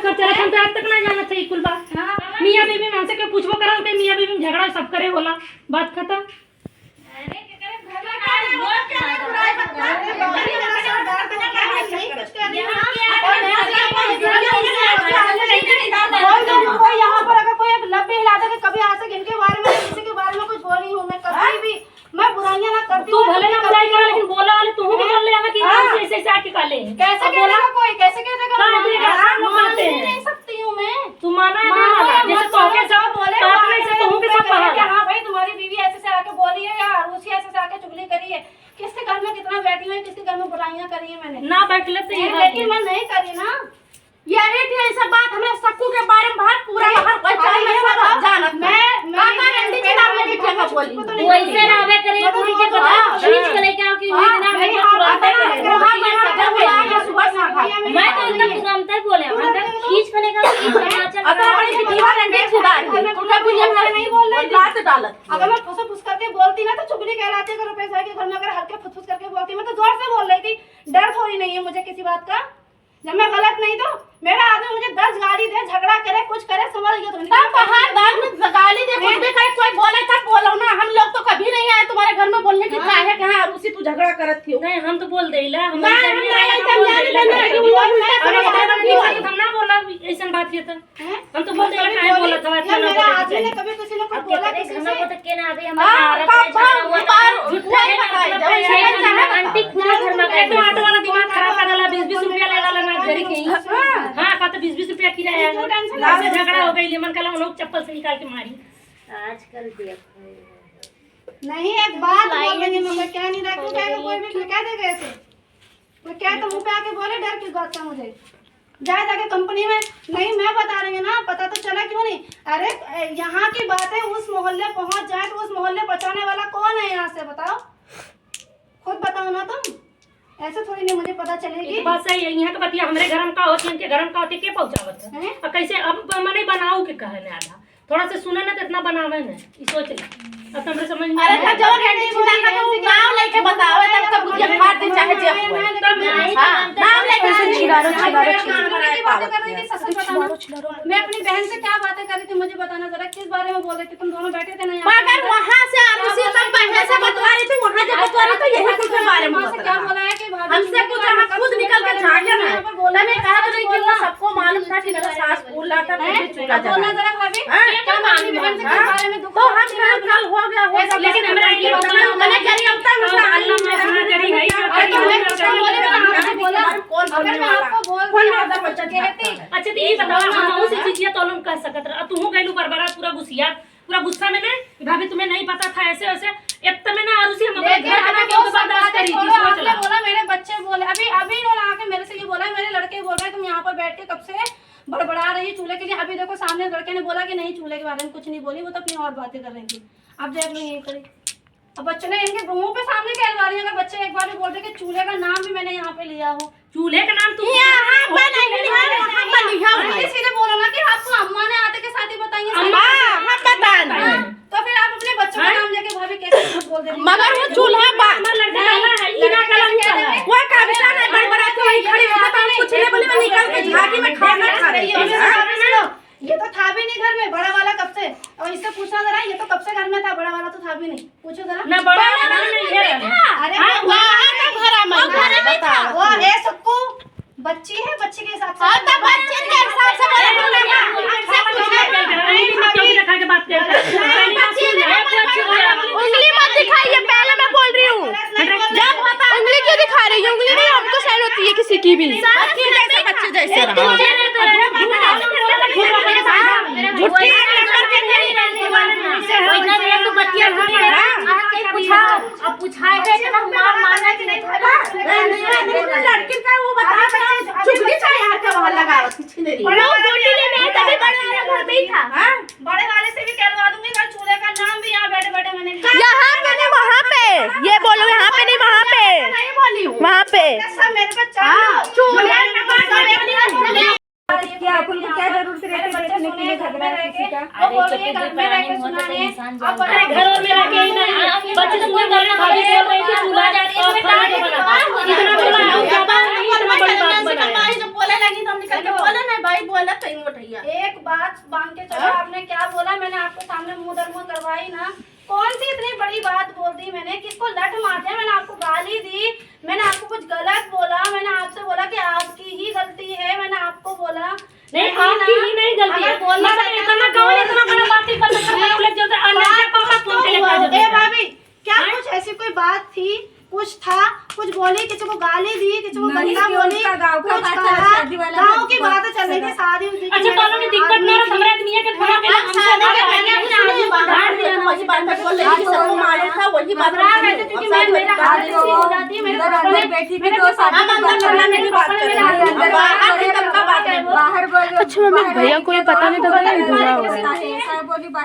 खर्चा रखन तो आज तक ना जाना चाहिए कुल बात। मियां बीवी में हमसे के पूछबो करन के मियां बीवी में झगड़ा सब करे होला, बात खत्म। अरे के करे घर में का बोल के बुराई बता अरे बाबा मेरा सर दर्द नहीं कुछ कर रही है कोई यहाँ पर अगर कोई लब भी हिला दे कि कभी आज तक इनके बारे में किसी के बारे में कुछ बोली हूँ मैं कभी भी मैं बुराइयां ना करती तू भले ना बुराई कर लेकिन बोला वाले तू भी बोल ले हमें कि ऐसे ऐसे आके काले कैसे बोला कोई कैसे कहेगा मान नहीं सकती हूँ मैं तू माना है ना माना जैसे तो के सब बोले अपने से तो के सब कहा हां भाई तुम्हारी बीवी ऐसे से आके बोली है या रूसी ऐसे से आके चुगली करी है किसके घर में कितना बैठी हुई किसके घर में बुराइयां करी है मैंने ना बैठले तो ये लेकिन मैं नहीं करी ना यही थी ऐसा बात हमें सक्कू के बारे में बात पूरा हर कोई चाहिए सब जानत मैं काका रंडी चला में भी क्या बोली वैसे ना हवे करे पूरी के पता खींच के लेके आओ कि वही ना मैं तुरंत मैं तो एकदम तुरंत ही बोले मैं खींच के लेके आओ कि समाचार अगर अपनी दीवार रंडी सुधार उनका बुनिया नहीं बोल रही बात डालत अगर मैं फुस फुस करके बोलती ना तो चुगली कहलाती है। अगर पैसा के घर में अगर हल्के फुस फुस करके बोलती मैं तो जोर से बोल रही थी डर थोड़ी नहीं है मुझे किसी बात का जब मैं गलत नहीं तो मेरा आदमी मुझे 10 गाली दे झगड़ा करे कुछ करे समझ गया तुम बाहर बाद में गाली दे कुछ भी करे कोई बोले तब बोलो ना हम लोग तो कभी नहीं आए तुम्हारे घर में बोलने की काहे कहां रूसी तू झगड़ा करत थी नहीं हम तो बोल देला हम ना बोला ऐसा बात है तो हम तो बोल देला काहे बोला था अच्छा ना मेरा आदमी ने कभी किसी ने कुछ बोला किसी हम से को तो के ना अभी हमारा आंटी खुला घर में एक तो ऑटो वाला दिमाग खराब कर डाला 20-20 रुपया ले डाला ना घर के हां का तो 20-20 रुपया किराया लास्ट से झगड़ा हो गई लेमन कल हम लोग चप्पल से निकाल के मारी आजकल देख नहीं एक बात बोल रही मैं क्या नहीं रखूं क्या कोई भी कह देगा ऐसे मैं क्या तो मुंह पे आके बोले डर की बात है मुझे जाए जाके कंपनी में नहीं मैं बता रही हूँ ना पता तो चला क्यों नहीं अरे यहाँ की बातें उस मोहल्ले पहुँच जाए तो उस मोहल्ले पहुँचाने वाला कौन है यहाँ से बताओ खुद बताओ ना तुम ऐसे थोड़ी नहीं मुझे पता चलेगी बात सही है। यहाँ का बतिया हमारे घर में का होती है इनके घर में का होती है के पहुँचावत है और कैसे अब मैंने बनाऊ के कहने आधा थोड़ा से सुने ना तो इतना बनावे ना ये सोच ले अब तुमरे समझ में अरे जो घंटे सुना का तो नाम लेके बतावे तब तक मुझे मार दे चाहे जे हुए नाम लेके छिगारो मैं अपनी बहन से क्या बातें कर रही थी मुझे बताना जरा किस बारे में बोल रही थी तुम दोनों बैठे थे ना यहाँ मगर वहां से आरुषि तक पहले से बता रही थी वहां जब बता रही तो यही कुछ के बारे में क्या बोला है कि हमसे कुछ हम खुद निकल कर झाड़िया ना मैंने कहा तो नहीं कि सबको मालूम था कि मेरा सास बोल रहा था मुझे चुका जा बोलना जरा भाभी क्या मालूम बहन से किस बारे में दुख तो हम कल हो गया हो लेकिन हमरा ये मैंने करी अब तक उसका अल्लाह में कहां करी है बोला कौन अगर मैं आपको बोल रहा बच्चा कहते अच्छा तो ये बताओ हम उसी चीजिया तो लोग कह सकत रहा तू गइलू बरबरा पूरा गुस्सा में ना भाभी तुम्हें नहीं पता था ऐसे वैसे एक तो मैं ना आरुषि हम अपने घर में क्यों बर्दाश्त करी थी सोच ला बोला मेरे बच्चे बोले अभी इन्होंने आके मेरे से ये बोला मेरे लड़के बोल रहे तुम यहाँ पर बैठ के कब से बड़बड़ा रही है चूल्हे के लिए अभी देखो सामने लड़के ने बोला कि नहीं चूल्हे के बारे में कुछ नहीं बोली वो तो अपनी और बातें कर रही थी अब देख लो यही करी अब बच्चों ने इनके मुंह पे सामने कहलवा रही है अगर बच्चे एक बार भी बोल रहे कि चूल्हे का नाम भी मैंने यहाँ पे लिया हो चूल्हे का नाम तू सीधे बोलो ना कि आपको अम्मा ने आते के साथ ही बताइए तो फिर आप अपने बच्चों का नाम लेके भाभी कैसे बोल दे मगर वो चूल्हा लड़का डाला है इना कलम का है वो काबिशा नहीं बड़बड़ा तो वही खड़ी होता तो कुछ नहीं बोली मैं निकल के झाड़ी में खाना खा रही है ये तो था भी नहीं घर में बड़ा वाला कब से और इससे पूछना जरा ये तो कब से घर में था बड़ा वाला तो था भी नहीं पूछो जरा ना बड़ा वाला नहीं है अरे वहां तो भरा मैं बता वो है सक्कू बच्ची है बच्ची के हिसाब से हां तो बच्चे के हिसाब से बोले हमसे पूछे दिखा के बात कर उंगली मत दिखाइए पहले मैं बोल रही हूँ जब उंगली क्यों दिखा रही है उंगली नहीं हमको सही होती है किसी की भी बच्चे जैसे झूठी लड़की का वो बता चुगली चाहे यार का वहां लगा बड़े वाले से भी कहलवा दूंगी मैं चूल्हे का नाम भी यहाँ बैठे बैठे मैंने यहाँ पे नहीं वहाँ पे ये बोलो यहाँ पे नहीं वहाँ पे नहीं बोली हूँ वहाँ पे सब मेरे पे चूल्हे क्या अपन को क्या जरूरत रहती है देखने के लिए झगड़ा किसी का वो बोल रही है घर में रह के सुनाने अब अरे घर में रह के ही नहीं बच्चे तो कोई घर में भाभी बोल रही थी चूल्हा जा रही है खाना नहीं बना इतना बोला जबान नहीं इतना बड़ी बात बना जो बोले लगी तो हम निकल के बोले ना भाई बोला सही मोटैया। एक बात बांध के चलो, आपने क्या बोला? मैंने आपके सामने मुंह दर मुंह करवाई ना। कौन सी इतनी बड़ी बात बोल दी मैंने? किसको लठ मार दिया? मैंने आपको गाली दी? मैंने आपको कुछ गलत बोला? मैंने आपसे बोला कि आपकी ही गलती है? मैंने आपको बोला नहीं, आपकी ही नहीं गलती है। मतलब इतना कौन इतना बड़ा बात ही कर सकता है? लोग जो अंदर से पापा फोन पे लेकर ए जाते भाभी, क्या कुछ ऐसी कोई बात थी? कुछ था? कुछ बोली? किसी को गाली दी? किसी को गंदा बोली? गाँव का कुछ बात कहा? है, शादी वाला गाँव की बात चल रही थी, शादी उदी की। अच्छा कॉलों में दिक्कत ना रहा, हमरा नहीं है कि थोड़ा के हमसे शादी बात के है। पहले अपने आदमी बाहर दिया ना, वही बात बोल रही थी, सबको मालूम था, वही बात घबरा गए थे क्योंकि मैं मेरा हाथ ऐसी हो जाती है। मेरे पापा ने बेटी भी तो शादी हम अंदर चलना नहीं बात कर रहे हैं। बाहर से तब का बात है, बाहर बोलो। अच्छा मम्मी भैया को ये पता नहीं था कि ये धुआं हो रहा है। ऐसा बोली बाहर